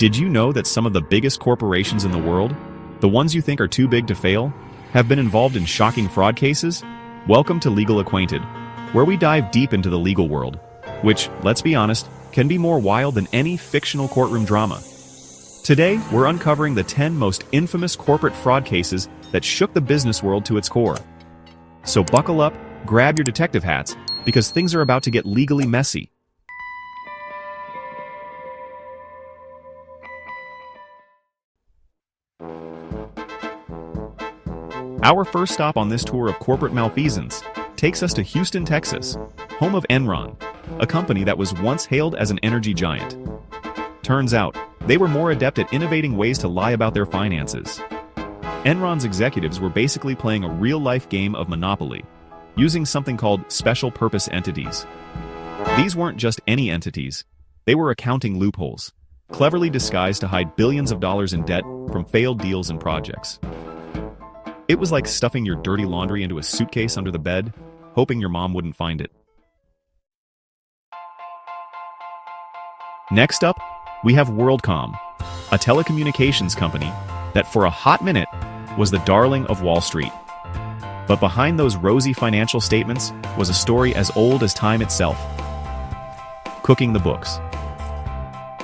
Did you know that some of the biggest corporations in the world, the ones you think are too big to fail, have been involved in shocking fraud cases? Welcome to Legal Acquainted, where we dive deep into the legal world, which, let's be honest, can be more wild than any fictional courtroom drama. Today, we're uncovering the 10 most infamous corporate fraud cases that shook the business world to its core. So buckle up, grab your detective hats, because things are about to get legally messy. Our first stop on this tour of corporate malfeasance takes us to Houston, Texas, home of Enron, a company that was once hailed as an energy giant. Turns out, they were more adept at innovating ways to lie about their finances. Enron's executives were basically playing a real-life game of Monopoly, using something called special-purpose entities. These weren't just any entities, they were accounting loopholes, cleverly disguised to hide billions of dollars in debt from failed deals and projects. It was like stuffing your dirty laundry into a suitcase under the bed, hoping your mom wouldn't find it. Next up, we have WorldCom, a telecommunications company that for a hot minute was the darling of Wall Street. But behind those rosy financial statements was a story as old as time itself. Cooking the books.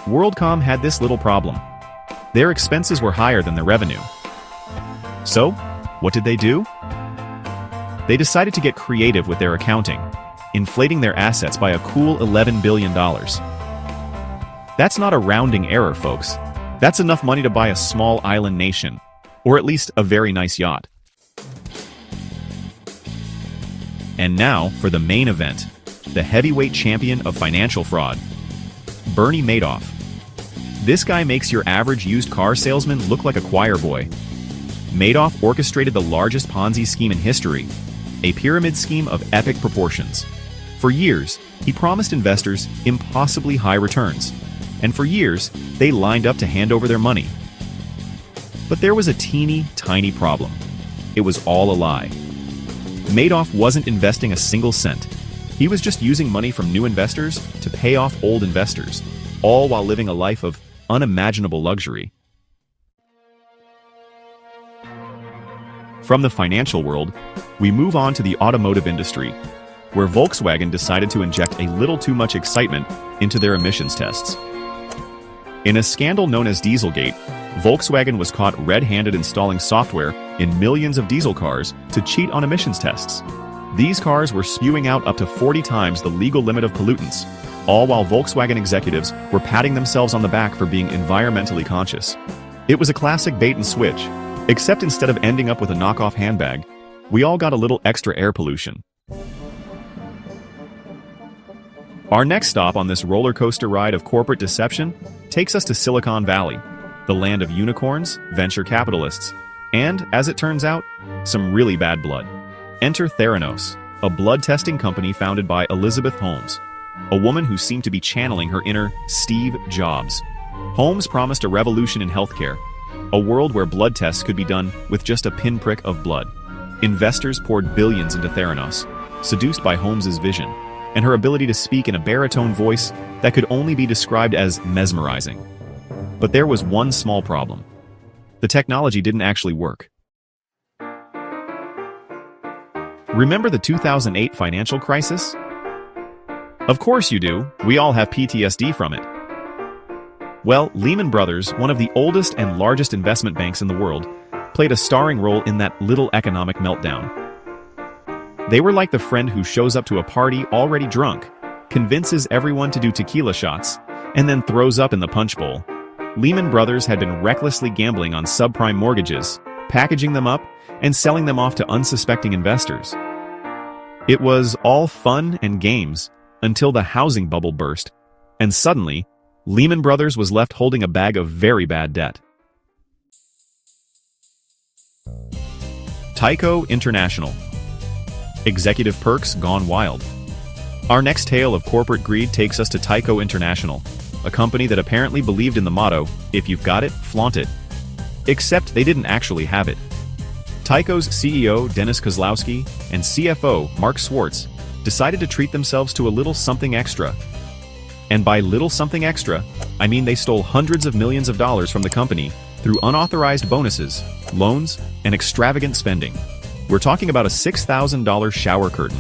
WorldCom had this little problem. Their expenses were higher than their revenue. So, what did they do? They decided to get creative with their accounting, inflating their assets by a cool $11 billion. That's not a rounding error, folks. That's enough money to buy a small island nation, or at least a very nice yacht. And now for the main event, the heavyweight champion of financial fraud, Bernie Madoff. This guy makes your average used car salesman look like a choir boy. Madoff orchestrated the largest Ponzi scheme in history, a pyramid scheme of epic proportions. For years, he promised investors impossibly high returns, and for years, they lined up to hand over their money. But there was a teeny, tiny problem. It was all a lie. Madoff wasn't investing a single cent. He was just using money from new investors to pay off old investors, all while living a life of unimaginable luxury. From the financial world, we move on to the automotive industry, where Volkswagen decided to inject a little too much excitement into their emissions tests. In a scandal known as Dieselgate, Volkswagen was caught red-handed installing software in millions of diesel cars to cheat on emissions tests. These cars were spewing out up to 40 times the legal limit of pollutants, all while Volkswagen executives were patting themselves on the back for being environmentally conscious. It was a classic bait and switch. Except instead of ending up with a knockoff handbag, we all got a little extra air pollution. Our next stop on this roller coaster ride of corporate deception takes us to Silicon Valley, the land of unicorns, venture capitalists, and, as it turns out, some really bad blood. Enter Theranos, a blood testing company founded by Elizabeth Holmes, a woman who seemed to be channeling her inner Steve Jobs. Holmes promised a revolution in healthcare, a world where blood tests could be done with just a pinprick of blood. Investors poured billions into Theranos, seduced by Holmes's vision, and her ability to speak in a baritone voice that could only be described as mesmerizing. But there was one small problem. The technology didn't actually work. Remember the 2008 financial crisis? Of course you do. We all have PTSD from it. Well, Lehman Brothers, one of the oldest and largest investment banks in the world, played a starring role in that little economic meltdown. They were like the friend who shows up to a party already drunk, convinces everyone to do tequila shots, and then throws up in the punch bowl. Lehman Brothers had been recklessly gambling on subprime mortgages, packaging them up, and selling them off to unsuspecting investors. It was all fun and games until the housing bubble burst, and suddenly, Lehman Brothers was left holding a bag of very bad debt. Tyco International. Executive perks gone wild. Our next tale of corporate greed takes us to Tyco International, a company that apparently believed in the motto, "If you've got it, flaunt it." Except they didn't actually have it. Tyco's CEO Dennis Kozlowski and CFO Mark Schwartz decided to treat themselves to a little something extra. And by little something extra, I mean they stole hundreds of millions of dollars from the company through unauthorized bonuses, loans, and extravagant spending. We're talking about a $6,000 shower curtain,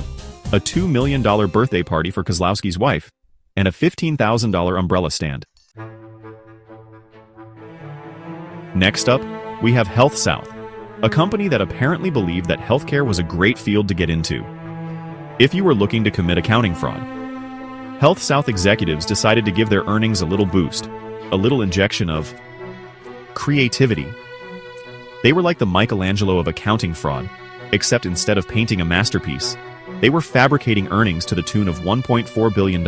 a $2 million birthday party for Kozlowski's wife, and a $15,000 umbrella stand. Next up, we have HealthSouth, a company that apparently believed that healthcare was a great field to get into. If you were looking to commit accounting fraud, HealthSouth executives decided to give their earnings a little boost, a little injection of creativity. They were like the Michelangelo of accounting fraud, except instead of painting a masterpiece, they were fabricating earnings to the tune of $1.4 billion.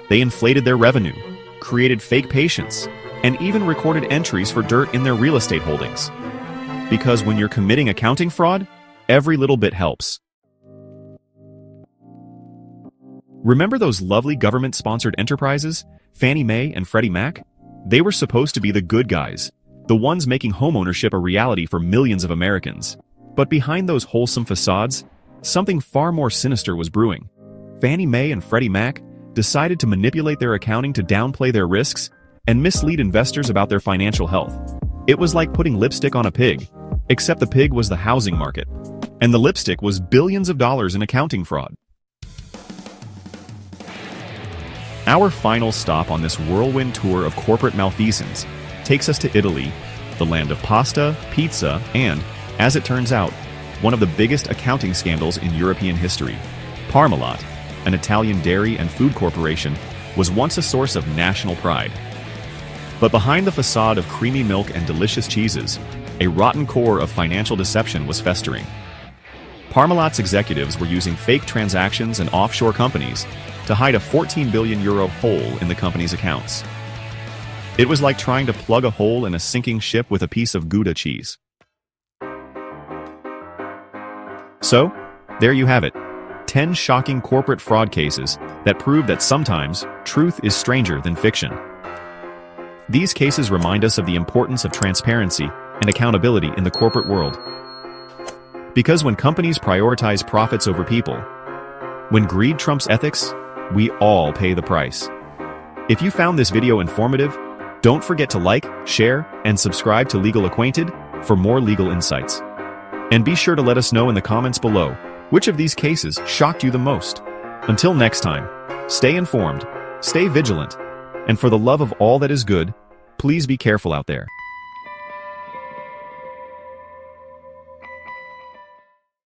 They inflated their revenue, created fake patients, and even recorded entries for dirt in their real estate holdings. Because when you're committing accounting fraud, every little bit helps. Remember those lovely government-sponsored enterprises, Fannie Mae and Freddie Mac? They were supposed to be the good guys, the ones making homeownership a reality for millions of Americans. But behind those wholesome facades, something far more sinister was brewing. Fannie Mae and Freddie Mac decided to manipulate their accounting to downplay their risks and mislead investors about their financial health. It was like putting lipstick on a pig, except the pig was the housing market, and the lipstick was billions of dollars in accounting fraud. Our final stop on this whirlwind tour of corporate malfeasance takes us to Italy, the land of pasta, pizza, and, as it turns out, one of the biggest accounting scandals in European history. Parmalat, an Italian dairy and food corporation, was once a source of national pride. But behind the facade of creamy milk and delicious cheeses, a rotten core of financial deception was festering. Parmalat's executives were using fake transactions and offshore companies to hide a €14 billion hole in the company's accounts. It was like trying to plug a hole in a sinking ship with a piece of Gouda cheese. So, there you have it, 10 shocking corporate fraud cases that prove that sometimes truth is stranger than fiction. These cases remind us of the importance of transparency and accountability in the corporate world. Because when companies prioritize profits over people, when greed trumps ethics, we all pay the price. If you found this video informative, don't forget to like, share, and subscribe to Legal Acquainted for more legal insights. And be sure to let us know in the comments below which of these cases shocked you the most. Until next time, stay informed, stay vigilant, and for the love of all that is good, please be careful out there.